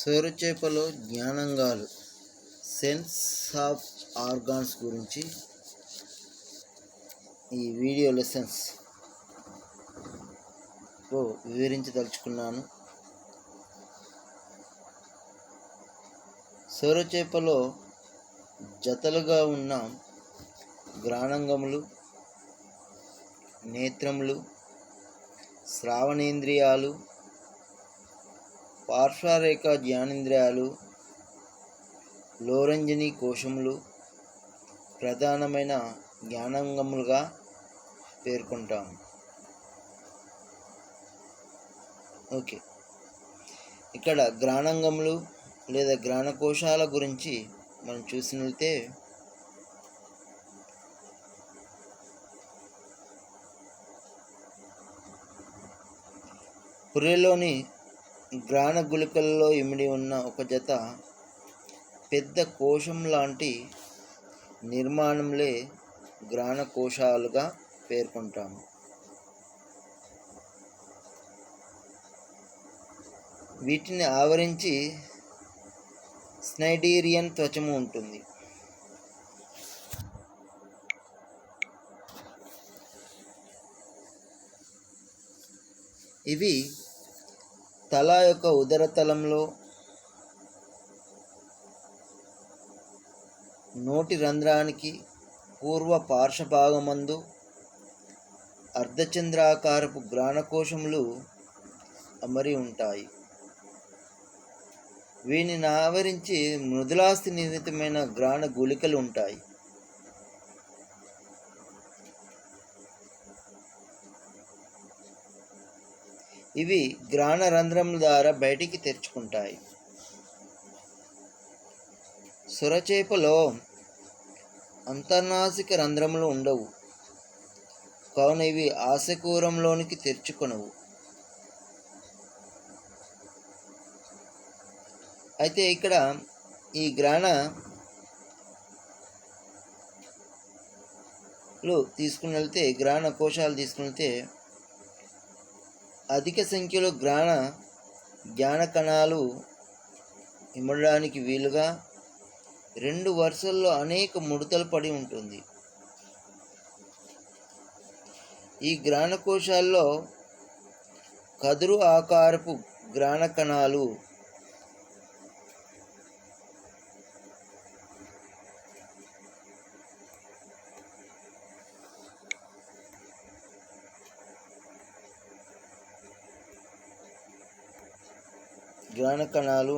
సొరచేపలో జ్ఞానాంగాలు sense of organs గురించి ఈ video లెసన్స్లో వివరించదలుచుకున్నాను. సొరచేపలో జతలుగా ఉన్న ఘ్రాణాంగములు, నేత్రములు, శ్రావణేంద్రియాలు, పార్శ్వరేఖ జ్ఞానేంద్రియాలు, లోరంజని కోశములు ప్రధానమైన జ్ఞానాంగములుగా పేర్కొంటాము. ఓకే, ఇక్కడ ఘ్రాణాంగములు లేదా ఘ్రాణకోశాల గురించి మనం చూసినట్లయితే పుర్రెలోని ఘ్రాణ గుళికలలో ఇమిడి ఉన్న ఒక జత పెద్ద కోశం లాంటి నిర్మాణంలే ఘ్రాణకోశాలుగా పేర్కొంటాము. వీటిని ఆవరించి స్నైడీరియన్ త్వచము ఉంటుంది. ఇవి తల యొక్క ఉదరతలంలో, నోటి రంధ్రానికి పూర్వ పార్శ్వభాగమందు అర్ధచంద్రాకారపు ఘ్రాణకోశములు అమరి ఉంటాయి. వీటిని ఆవరించి మృదులాస్థి నిర్మితమైన ఘ్రాణ గుళికలు ఉంటాయి. ఇవి ఘ్రాణ రంధ్రముల ద్వారా బయటికి తెరుచుకుంటాయి. సొరచేపలో అంతర్నాసిక రంధ్రములు ఉండవు, కావున ఇవి ఆశకూరంలోనికి తెరుచుకొనవు. అయితే ఇక్కడ ఈ ఘ్రాణాలు తీసుకుని వెళ్తే, ఘ్రాణ కోశాలు తీసుకుని వెళ్తే అధిక సంఖ్యలో జ్ఞాన కణాలు ఇమడడానికి వీలుగా 2 వరుసల్లో అనేక ముడతలు పడి ఉంటుంది. ఈ ఘ్రాణకోశాల్లో కదురు ఆకారపు ఘ్రాణ కణాలు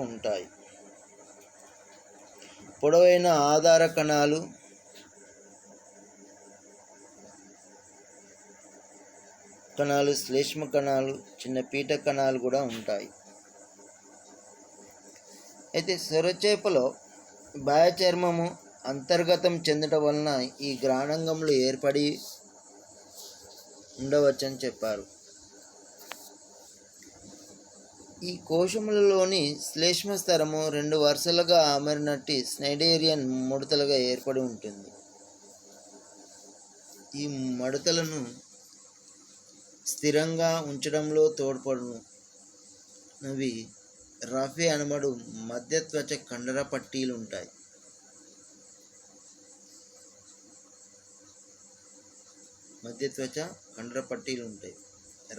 ఉంటాయి. పొడవైన ఆధార కణాలు, శ్లేష్మ కణాలు, చిన్న పీట కణాలు కూడా ఉంటాయి. అయితే సొరచేపలో బాహ్య చర్మము అంతర్గతం చెందటం వలన ఈ ఘ్రాణాంగములు ఏర్పడి ఉండవచ్చని చెప్పారు. ఈ కోశములలోని శ్లేష్మ స్తరము 2 వరుసలుగా అమరినట్టి స్నైడేరియన్ ముడతలుగా ఏర్పడి ఉంటుంది. ఈ మడతలను స్థిరంగా ఉంచడంలో తోడ్పడినవి రఫే అనబడు మధ్యత్వచ కండర పట్టీలు ఉంటాయి.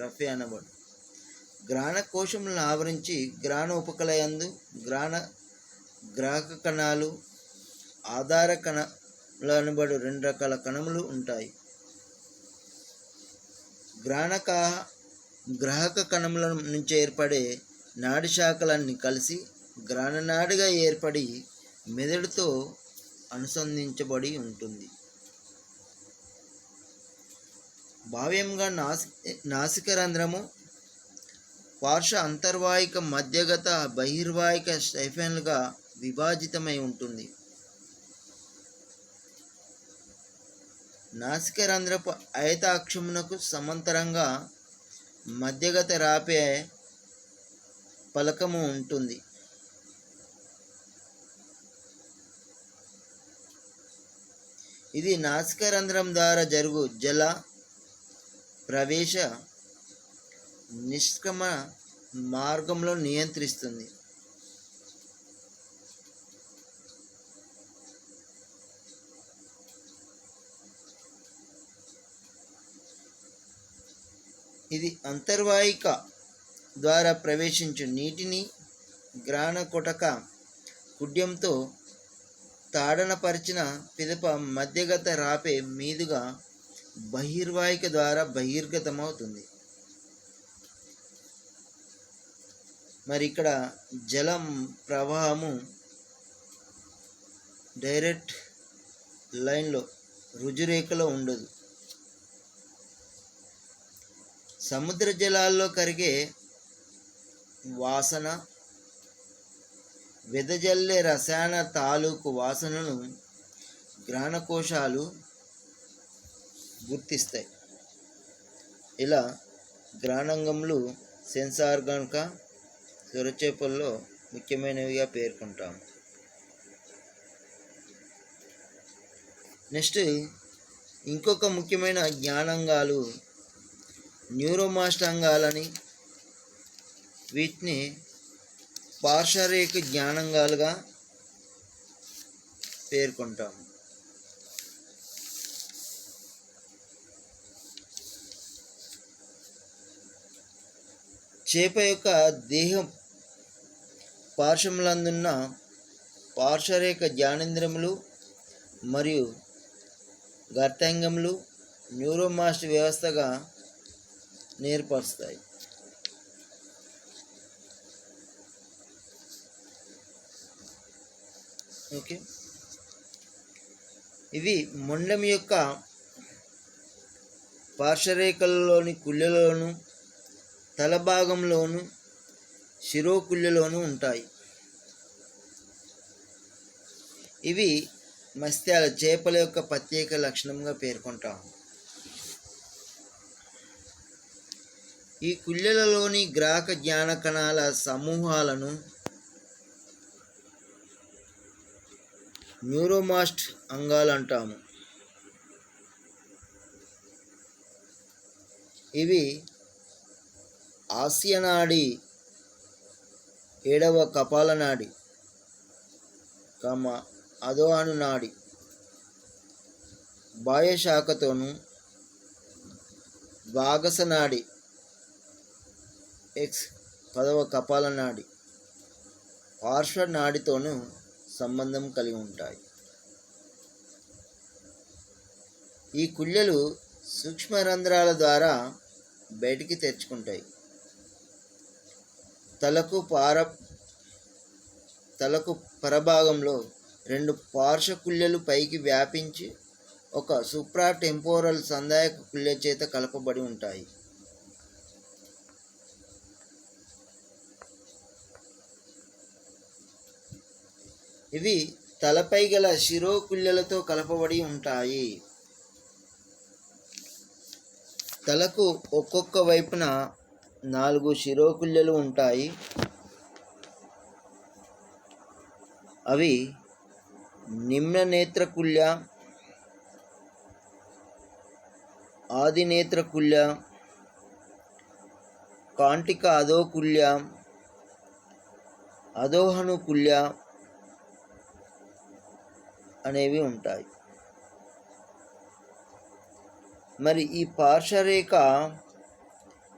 రఫే అనబడు ఘ్రాణ కోశములను ఆవరించి ఘ్రాణ ఉపకలయందు గ్రాహక కణాలు, ఆధార కణాలు అనబడు 2 రకాల కణములు ఉంటాయి. గ్రాహక కణముల నుంచి ఏర్పడే నాడి శాఖలన్నీ కలిసి ఘ్రాణనాడిగా ఏర్పడి మెదడుతో అనుసంధించబడి ఉంటుంది. బాహ్యంగా నాసిక రంధ్రము పార్శ్వ అంతర్వాహిక, మధ్యగత, బహిర్వాహిక స్టైఫెన్లుగా విభాజితమై ఉంటుంది. నాసిక రంధ్రపు అయతాక్షమునకు సమాంతరంగా మధ్యగత రాపే పలకము ఉంటుంది. ఇది నాసిక రంధ్రం ద్వారా జరుగు జల ప్రవేశ నిష్క్రమణ మార్గంలో నియంత్రిస్తుంది. ఇది అంతర్వాహిక ద్వారా ప్రవేశించు నీటిని గ్రాణకొటక కుడ్యంతో తాడనపరిచిన పిదప మధ్యగత రాపే మీదుగా బహిర్వాహిక ద్వారా బహిర్గతమవుతుంది. మరి ఇక్కడ జలం ప్రవాహము డైరెక్ట్ లైన్లో రుజురేఖలో ఉండదు. సముద్ర జలాల్లో కరిగే వాసన, వెదజల్లే రసాయన తాలూకు వాసనను గ్రాణకోశాలు గుర్తిస్తాయి. ఇలా గ్రాణాంగములు సెన్సార్ గనుక సొరచేపల్లో ముఖ్యమైనవిగా పేర్కొంటాము. నెక్స్ట్ ఇంకొక ముఖ్యమైన జ్ఞానాంగాలు న్యూరోమాస్టాంగాలని, వీటిని పార్శ్వరేఖ జ్ఞానాంగాలుగా పేర్కొంటాము. చేప యొక్క దేహం పార్శ్వములందున్న పార్శ్వరేఖ జ్ఞానేంద్రియములు మరియు గర్తాంగములు న్యూరోమాస్ట్ వ్యవస్థగా ఏర్పరుస్తాయి. ఓకే, ఇవి మొండం యొక్క పార్శ్వరేఖలలోని కుళ్ళలోను, తలభాగంలోను, శిరోకుళ్ళలోనూ ఉంటాయి. ఇవి మత్స్యాల చేపల యొక్క ప్రత్యేక లక్షణంగా పేర్కొంటాము. ఈ కుళ్ళలలోని గ్రాహక జ్ఞాన కణాల సమూహాలను న్యూరోమాస్ట్ అంగాలు అంటాము. ఇవి ఆస్యనాడి, 7వ కపాలనాడి, అధోహను నాడి బాహ్యశాఖతోనూ, వాగసనాడి 10వ కపాలనాడి పార్శ్వనాడితోనూ సంబంధం కలిగి ఉంటాయి. ఈ కుళ్ళలు సూక్ష్మ రంధ్రాల ద్వారా బయటికి తెరుచుకుంటాయి. తలకు పరభాగంలో 2 పార్శ్వ కుళ్ళలు పైకి వ్యాపించి ఒక సూప్రాటెంపోరల్ సంధాయక కుళ్ళ చేత కలపబడి ఉంటాయి. ఇవి తలపై గల శిరోకుళ్ళలతో కలపబడి ఉంటాయి. తలకు ఒక్కొక్క వైపున 4 శిరోకుళ్ళలు ఉంటాయి. అవి నిమ్న నేత్రకుల్య, ఆది నేత్రకుల్య, కాంటిక అధోకుల్య, అధోహనుకుల్య అనేవి ఉంటాయి. మరి ఈ పార్శ్వరేఖ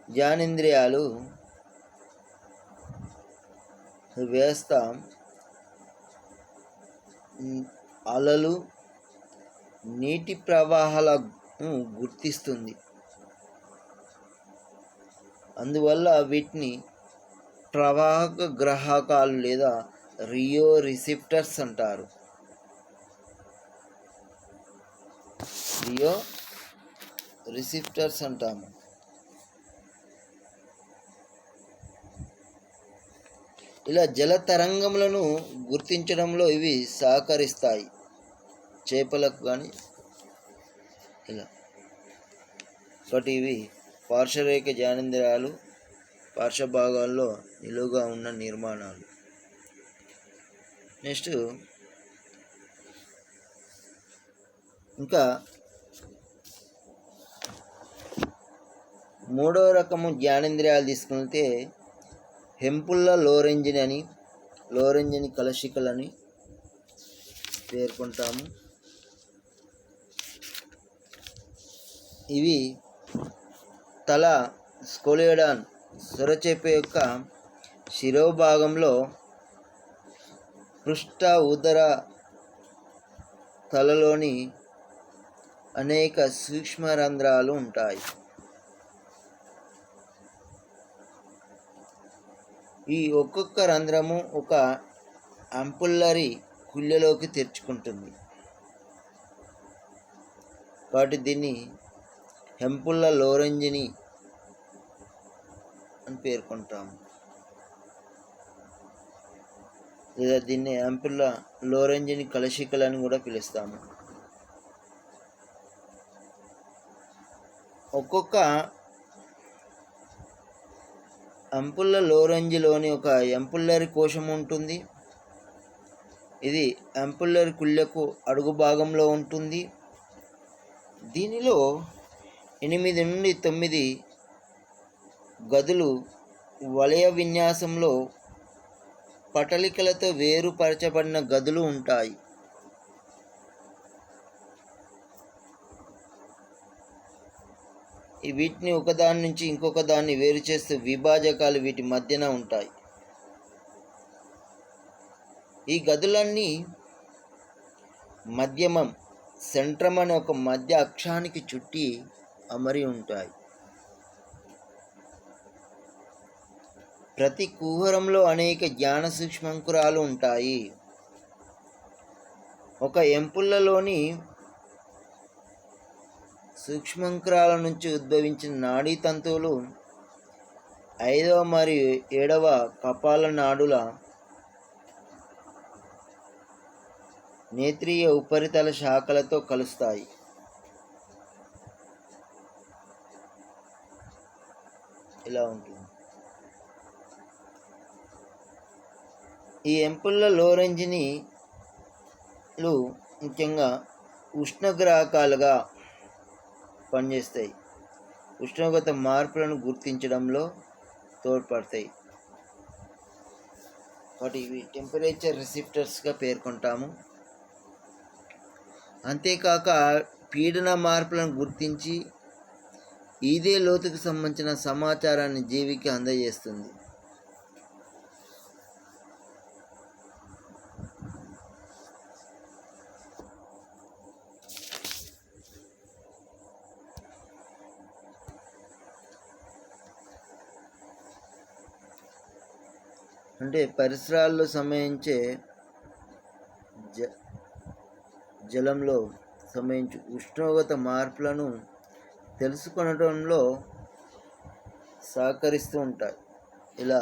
జ్ఞానేంద్రియాలు వ్యవస్థ అలలు, నీటి ప్రవాహాలను గుర్తిస్తుంది. అందువల్ల వీటిని ప్రవాహక గ్రాహకాలు లేదా రియో రిసెప్టర్స్ అంటారు. రియో రిసెప్టర్స్ అంటాము. ఇలా జల తరంగములను గుర్తించడంలో ఇవి సహకరిస్తాయి చేపలకు కానీ. ఇలా ఒకటి ఇవి పార్శ్వరేఖ జ్ఞానేంద్రియాలు, పార్శ్వ భాగాల్లో నిలువుగా ఉన్న నిర్మాణాలు. నెక్స్ట్ ఇంకా 3వ రకము జ్ఞానేంద్రియాలు తీసుకుంటే హెంపుల్ల లోరెంజిని కలశికలని పేర్కొంటాము. ఇవి తల స్కోలియోడాన్ సొరచేప యొక్క శిరోభాగంలో పృష్ఠ ఉదర తలలోని అనేక సూక్ష్మ రంధ్రాలు ఉంటాయి. ఈ ఒక్కొక్క రంధ్రము ఒక అంపుల్లరీ కుళ్ళలోకి తెరుచుకుంటుంది కాబట్టి దీన్ని హెంపుల్ల లోరెంజిని అని పేర్కొంటాము, లేదా దీన్ని హెంపుల్ల లోరెంజిని కలశికలు అని కూడా పిలుస్తాము. ఒక్కొక్క అంపుల్ల లోరెంజిలోని ఒక ఎంపుల్లరీ కోశం ఉంటుంది. ఇది అంపుల్లరీ కుళ్ళకు అడుగు భాగంలో ఉంటుంది. దీనిలో 8 నుండి 9 గదులు వలయ విన్యాసంలో పటలికలతో వేరుపరచబడిన గదులు ఉంటాయి. వీటిని ఒకదాని నుంచి ఇంకొక దాన్ని వేరు చేస్తూ విభాజకాలు వీటి మధ్యన ఉంటాయి. ఈ గదులన్నీ మధ్యమం సెంట్రమ్ అనే ఒక మధ్య అక్షానికి చుట్టి అమరి ఉంటాయి. ప్రతి కుహరంలో అనేక జ్ఞాన సూక్ష్మంకురాలు ఉంటాయి. ఒక ఎంపుల్లలోని సూక్ష్మంకురాల నుంచి ఉద్భవించిన నాడీ తంతువులు 5వ మరియు 7వ కపాల నాడుల నేత్రీయ ఉపరితల శాఖలతో కలుస్తాయి. ఇలా ఉంటుంది. ఈ ఎంపుల్ల లోరెంజినిలు ముఖ్యంగా ఉష్ణగ్రాహకాలుగా పనిచేస్తాయి. ఉష్ణోగ్రత మార్పులను గుర్తించడంలో తోడ్పడతాయి కాబట్టి ఇవి టెంపరేచర్ రిసెప్టర్స్గా పేర్కొంటాము. అంతేకాక పీడన మార్పులను గుర్తించి ఇదే లోతుకు సంబంధించిన సమాచారాన్ని జీవికి అందజేస్తుంది. అంటే పరిసరాల్లో సంభవించే జలంలో సంభవించే ఉష్ణోగ్రత మార్పులను తెలుసుకొనడంలో సహకరిస్తూ ఉంటాయి. ఇలా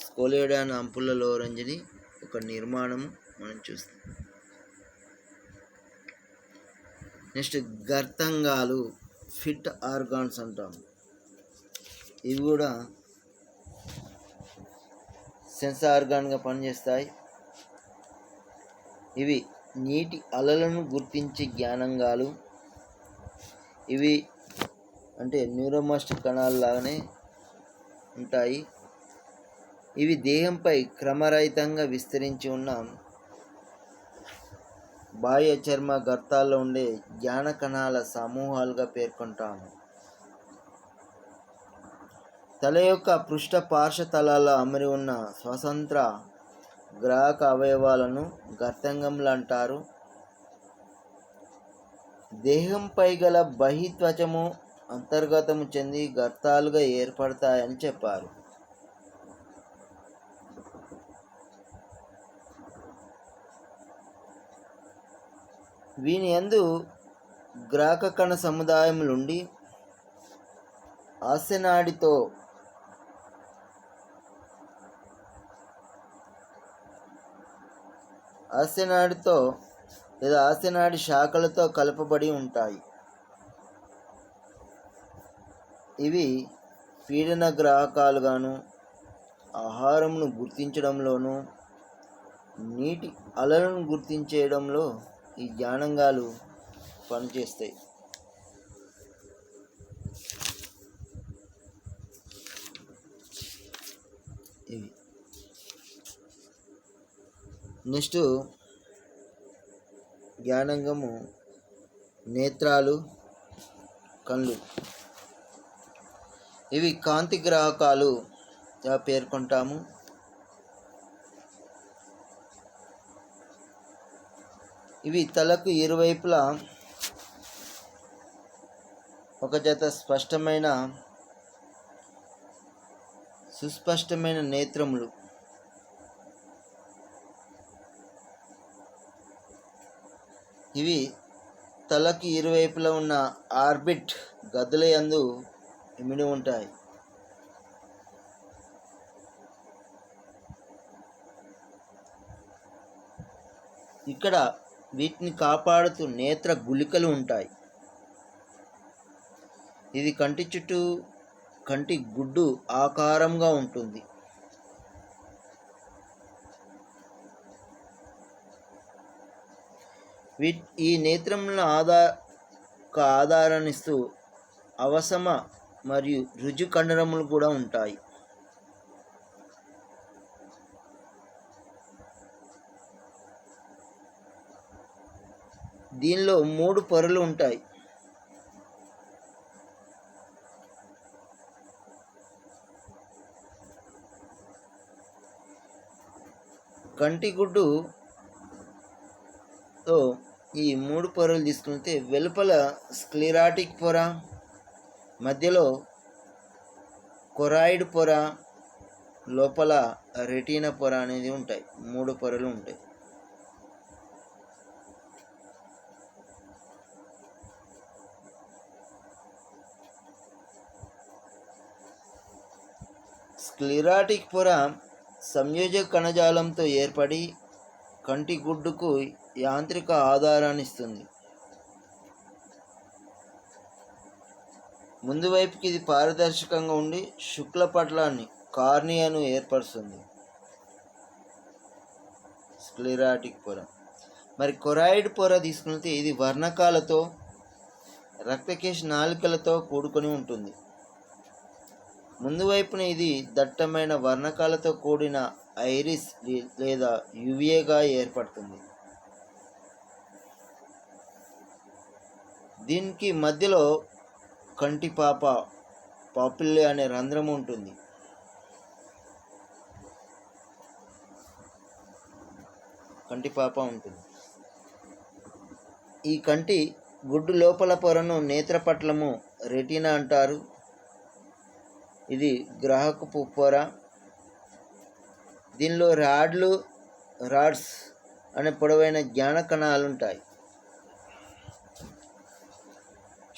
స్కోలియోడాన్ అంపుల్ల లోరెంజిని ఒక నిర్మాణం మనం చూస్తాం. నెక్స్ట్ గర్తంగాలు, ఫిట్ ఆర్గాన్స్ అంటాం. ఇవి కూడా సెన్స్ ఆర్గాన్గా పనిచేస్తాయి. ఇవి నీటి అలలను గుర్తించే జ్ఞానంగాలు. ఇవి అంటే న్యూరోమస్ట్ కణాలలాగానే ఉంటాయి. ఇవి దేహంపై క్రమరహితంగా విస్తరించి ఉన్న బాహ్య చర్మ గర్తాల్లో ఉండే జ్ఞాన కణాల సమూహాలుగా పేర్కొంటాము. తల యొక్క పృష్ఠ పార్శ్వతలాల్లో అమరి ఉన్న స్వతంత్ర గ్రాహక అవయవాలను గర్తాంగములు అంటారు. దేహంపై గల బహిత్వచము అంతర్గతము చెంది గర్తాలుగా ఏర్పడతాయని చెప్పారు. వీని యందు గ్రాహక కణ సముదాయములుండి ఆస్యనాడితో లేదా ఆస్యనాడి శాఖలతో కలపబడి ఉంటాయి. ఇవి పీడన గ్రాహకాలుగాను, ఆహారమును గుర్తించడంలోనూ, నీటి అలలను గుర్తించడంలో ఈ జ్ఞానంగాలు పనిచేస్తాయి. ఇవి నెక్స్ట్ జ్ఞానాంగము నేత్రాలు, కళ్ళు. ఇవి కాంతి గ్రాహకాలుగా పేర్కొంటాము. ఇవి తలకు ఇరువైపులా ఒక జత సుస్పష్టమైన నేత్రములు. ఇవి తలకి ఇరువైపులా ఉన్న ఆర్బిట్ గదుల యందు ఇమిడి ఉంటాయి. ఇక్కడ వీటిని కాపాడుతూ నేత్ర గుళికలు ఉంటాయి. ఇది కంటి చుట్టూ కంటి గుడ్డు ఆకారంగా ఉంటుంది. ఈ నేత్రములను ఆధారాన్నిస్తూ అవసమ మరియు రుజు కండరములు కూడా ఉంటాయి. దీనిలో 3 పొరలు ఉంటాయి. కంటిగుడ్డుతో ఈ 3 పొరలు తీసుకుంటే వెలుపల స్క్లెరాటిక్ పొర, మధ్యలో కొరాయిడ్ పొర, లోపల రెటీనా పొర అనేది ఉంటాయి. 3 పొరలు ఉంటాయి. స్క్లెరాటిక్ పొర సంయోజక కణజాలంతో ఏర్పడి కంటి గుడ్డుకు యాంత్రిక ఆధారాన్ని ఇస్తుంది. ముందు వైపుకి ఇది పారదర్శకంగా ఉండి శుక్లపటలాన్ని కార్నియాను ఏర్పరుస్తుంది. స్క్లెరాటిక్ పొర. మరి కొరాయిడ్ పొర తీసుకుంటే ఇది వర్ణకాలతో రక్తకేశ నాళికలతో కూడుకొని ఉంటుంది. ముందు వైపున ఇది దట్టమైన వర్ణకాలతో కూడిన ఐరిస్ లేదా యువియేగా ఏర్పడుతుంది. దీనికి మధ్యలో కంటిపాప పాపిల్లే అనే రంధ్రం ఉంటుంది. కంటిపాప ఉంటుంది. ఈ కంటి గుడ్డు లోపల పొరను నేత్రపటలము రెటీనా అంటారు. ఇది గ్రాహకపు పొర. దీనిలో రాడ్స్ అనే పొడవైన జ్ఞాన కణాలు ఉంటాయి.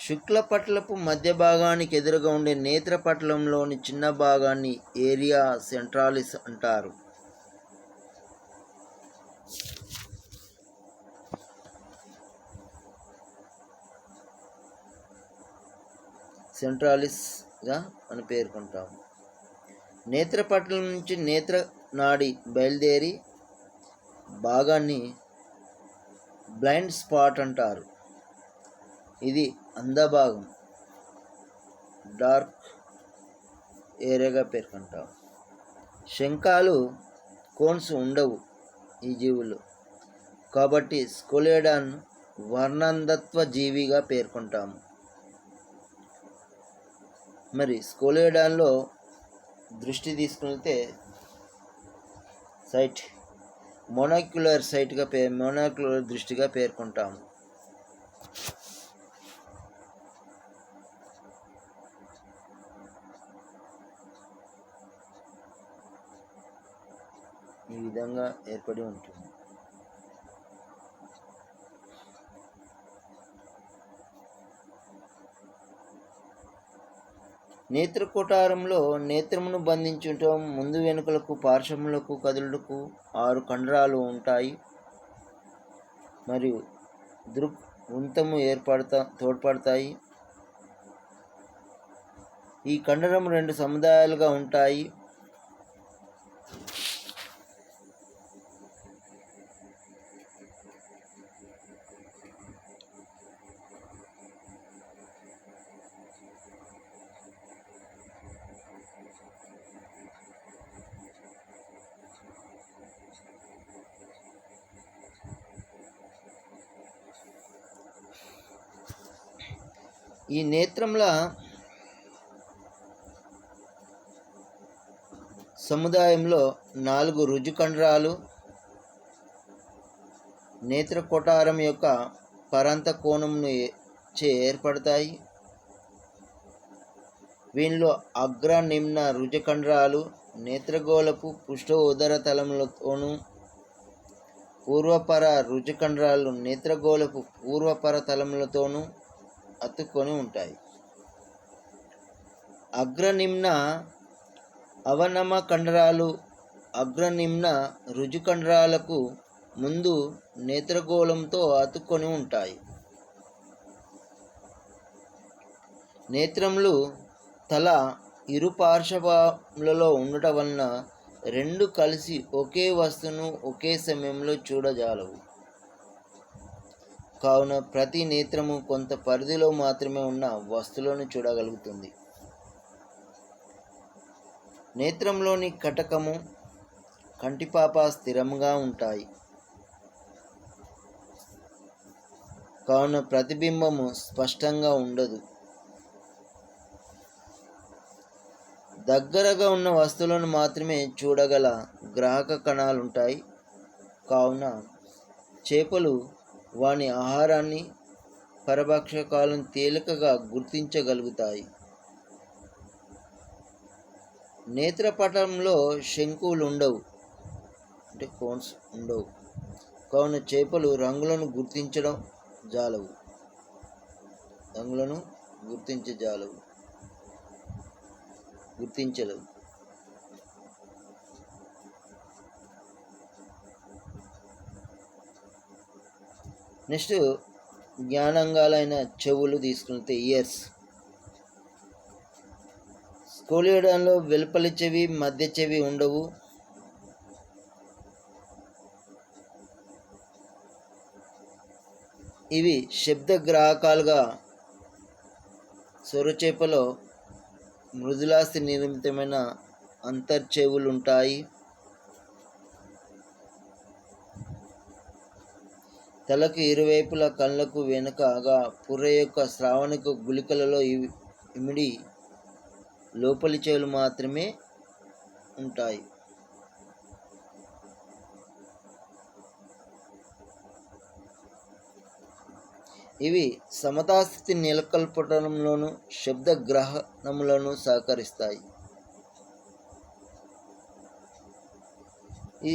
శుక్లపటలపు మధ్య భాగానికి ఎదురుగా ఉండే నేత్రపటలంలోని చిన్న భాగాన్ని ఏరియా సెంట్రాలిస్ అంటారు. సెంట్రాలిస్గా అని పేర్కొంటాము. నేత్రపటలం నుంచి నేత్ర నాడి బయలుదేరి భాగాన్ని బ్లైండ్ స్పాట్ అంటారు. ఇది అంధభాగం, డార్క్ ఏరియాగా పేర్కొంటాం. శంఖాలు కోన్స్ ఉండవు ఈ జీవులు, కాబట్టి స్కోలేడాన్ వర్ణంధత్వ జీవిగా పేర్కొంటాము. మరి స్కోలేడాన్లో దృష్టి తీసుకుంటే సైట్ మోనాక్యులర్ దృష్టిగా పేర్కొంటాము. ఈ విధంగా ఏర్పడి ఉంటుంది. నేత్రకోటారంలో నేత్రమును బంధించటం ముందు వెనుకలకు పార్శ్వములకు కదులుటకు 6 కండరాలు ఉంటాయి. మరియు వృంతము తోడ్పడతాయి. ఈ కండరం 2 సముదాయాలుగా ఉంటాయి. ఈ నేత్రంలో సముదాయంలో 4 రుజుకండ్రాలు నేత్రకోటారం యొక్క పరంత కోణంను చే ఏర్పడతాయి. వీనిలో అగ్ర నిమ్న రుజుకండ్రాలు నేత్రగోళపు పృష్ఠ ఉదర తలములతోనూ, పూర్వపర రుజుకండ్రాలు నేత్రగోళపు పూర్వపర తలములతోనూ అతుక్కొని ఉంటాయి. అగ్రనిమ్న అవనమ కండరాలు అగ్రనిమ్న రుజుకండ్రాలకు ముందు నేత్రగోళంతో అతుక్కొని ఉంటాయి. నేత్రములు తల ఇరు పార్శ్వములలో ఉండటం వలన రెండు కలిసి ఒకే వస్తువును ఒకే సమయంలో చూడజాలవు. కావున ప్రతి నేత్రము కొంత పరిధిలో మాత్రమే ఉన్న వస్తువులను చూడగలుగుతుంది. నేత్రంలోని కటకము, కంటిపాప స్థిరంగా ఉంటాయి. కావున ప్రతిబింబము స్పష్టంగా ఉండదు. దగ్గరగా ఉన్న వస్తువులను మాత్రమే చూడగల గ్రాహక కణాలుంటాయి. కావున చేపలు వాని ఆహారాన్ని, పరభక్షకాలను తేలికగా గుర్తించగలుగుతాయి. నేత్రపటంలో శంకువులు ఉండవు, అంటే కోన్స్ ఉండవు. కావున చేపలు రంగులను గుర్తించలేవు. నెక్స్ట్ జ్ఞానాంగాలైన చెవులు తీసుకుంటే ఇయర్స్. స్కోలియోడాన్లో వెలుపలి చెవి, మధ్య చెవి ఉండవు. ఇవి శబ్దగ్రాహకాలుగా సొరచేపలో మృదులాస్థి నిర్మితమైన అంతర్చెవులుంటాయి. తలకు ఇరువైపుల కళ్ళకు వెనుకగా పుర్రె యొక్క శ్రావణిక గుళికలలో ఇమిడి లోపలి చెవులు మాత్రమే ఉంటాయి. ఇవి సమతాస్థితి నెలకొల్పడంలోనూ శబ్దగ్రహణములను సహకరిస్తాయి. ఈ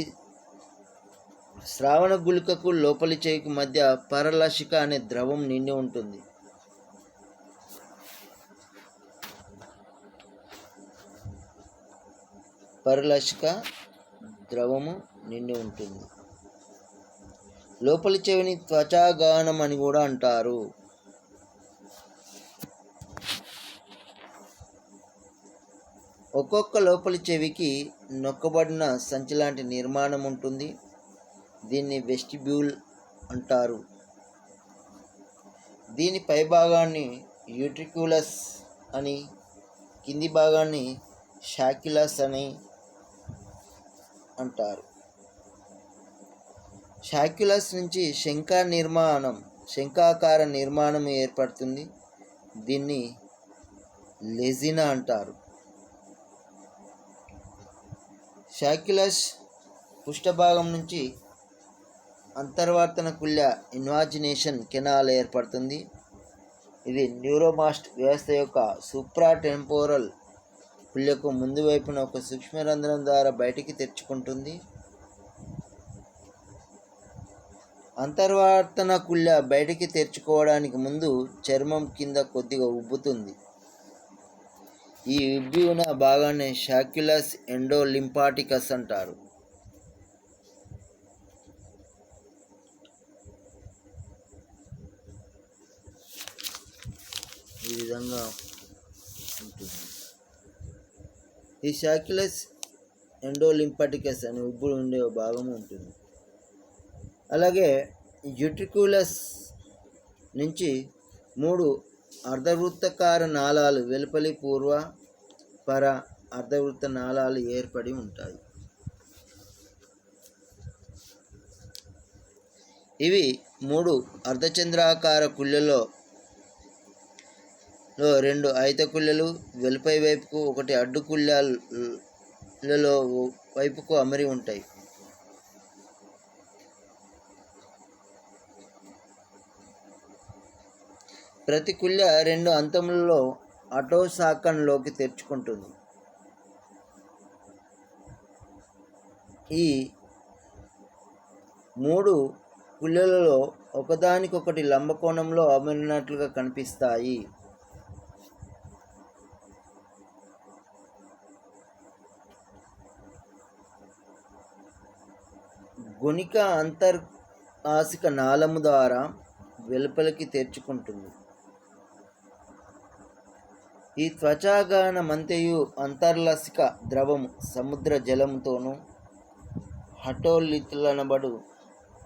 శ్రావణ గుళికకు లోపలి చెవికి మధ్య పరలసిక అనే ద్రవం నిండి ఉంటుంది. లోపలి చెవిని త్వచాగానం అని కూడా అంటారు. ఒక్కొక్క లోపలి చెవికి నొక్కబడిన సంచి లాంటి నిర్మాణం ఉంటుంది. దీన్ని వెస్టిబ్యూల్ అంటారు. దీని పై భాగాన్ని యూట్రిక్యులస్ అని, కింది భాగాన్ని షాక్యులస్ అని అంటారు. షాక్యులస్ నుంచి శంఖాకార నిర్మాణం ఏర్పడుతుంది. దీన్ని లెజినా అంటారు. షాక్యులస్ పృష్ఠభాగం నుంచి అంతర్వర్తన కుల్య ఇన్వాజినేషన్ కెనాల్ ఏర్పడుతుంది. ఇది న్యూరోమాస్ట్ వ్యవస్థ యొక్క సూప్రాటెంపోరల్ కుల్యకు ముందు వైపున ఒక సూక్ష్మరంధ్రం ద్వారా బయటికి తెరుచుకుంటుంది. అంతర్వర్తన కుల్య బయటికి తెరుచుకోవడానికి ముందు చర్మం కింద కొద్దిగా ఉబ్బుతుంది. ఈ ఉబ్బి ఉన్న భాగాన్ని షాక్యులస్ ఎండోలింపాటికస్ అంటారు. ఈ విధంగా ఉంటుంది. ఈ షాక్యులస్ ఎండోలింపాటికస్ అనే ఉబ్బు ఉండే భాగం ఉంటుంది. అలాగే యూట్రిక్యులస్ నుంచి 3 అర్ధవృత్తాకార నాళాలు, వెలుపలి, పూర్వ, పర అర్ధవృత్త నాళాలు ఏర్పడి ఉంటాయి. ఇవి 3 అర్ధచంద్రాకార కుళ్ళలో 2 ఐత కుళ్ళలు, వెలుపై వైపుకు 1 అడ్డు కుళ్ళ లలో వైపుకు అమరి ఉంటాయి. ప్రతి కుల్య 2 అంతములలో అటోసాకన్లోకి తెరుచుకుంటుంది. ఈ 3 కుల్యలలో ఒకదానికొకటి లంబకోణంలో అమరినట్లుగా కనిపిస్తాయి. గుణిక అంతర్ఆసిక నాళము ద్వారా వెలుపలికి తెరుచుకుంటుంది. ఈ త్వచాగానమంతయు అంతర్లసిక ద్రవము సముద్ర జలముతోనూ హటోలితులనబడు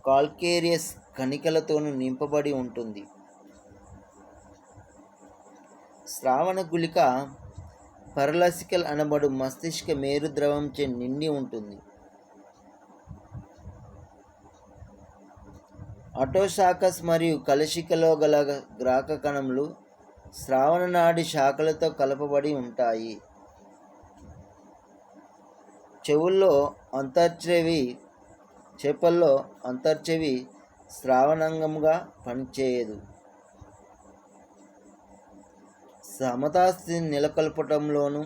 కాల్కేరియస్ కణికలతోనూ నింపబడి ఉంటుంది. శ్రావణ గుళిక పరలసికల్ అనబడు మస్తిష్క మేరు ద్రవంచే నిండి ఉంటుంది. అటోసాకస్ మరియు కలశికలో గల గ్రాక కణములు శ్రావణ నాడి శాఖలతో కలపబడి ఉంటాయి. చేపల్లో అంతర్చెవి శ్రావణంగంగా పనిచేయదు. సమతాస్థితిని నెలకొల్పటంలోనూ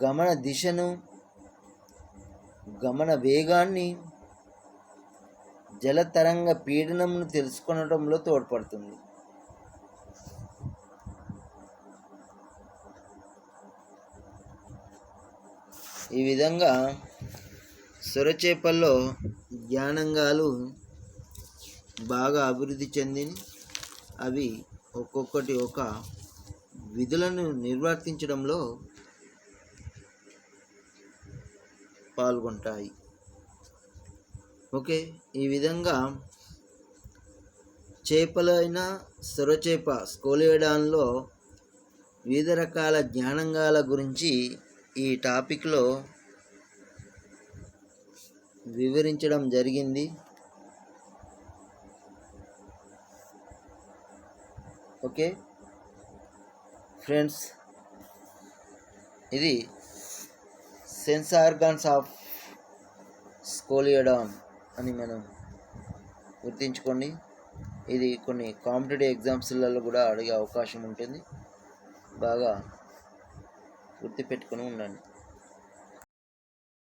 గమన దిశను, గమన వేగాన్ని, జలతరంగ పీడనంను తెలుసుకొనడంలో తోడ్పడుతుంది. ఈ విధంగా సొరచేపల్లో జ్ఞానాంగాలు బాగా అభివృద్ధి చెంది అవి ఒక్కొక్కటి ఒక విధులను నిర్వర్తించడంలో పాల్గొంటాయి. ఓకే, ఈ విధంగా చేపలైన సొరచేప స్కోలియోడాన్లో వివిధ రకాల జ్ఞానాంగాల గురించి ఈ టాపిక్లో వివరించడం జరిగింది. ఓకే ఫ్రెండ్స్, ఇది సెన్స్ ఆర్గాన్స్ ఆఫ్ స్కోలియోడాన్ అని మనం గుర్తుంచుకోండి. ఇది కొన్ని కాంపిటేటివ్ ఎగ్జామ్స్లలో కూడా అడిగే అవకాశం ఉంటుంది. బాగా గుర్తుపెట్టుకొని ఉండండి.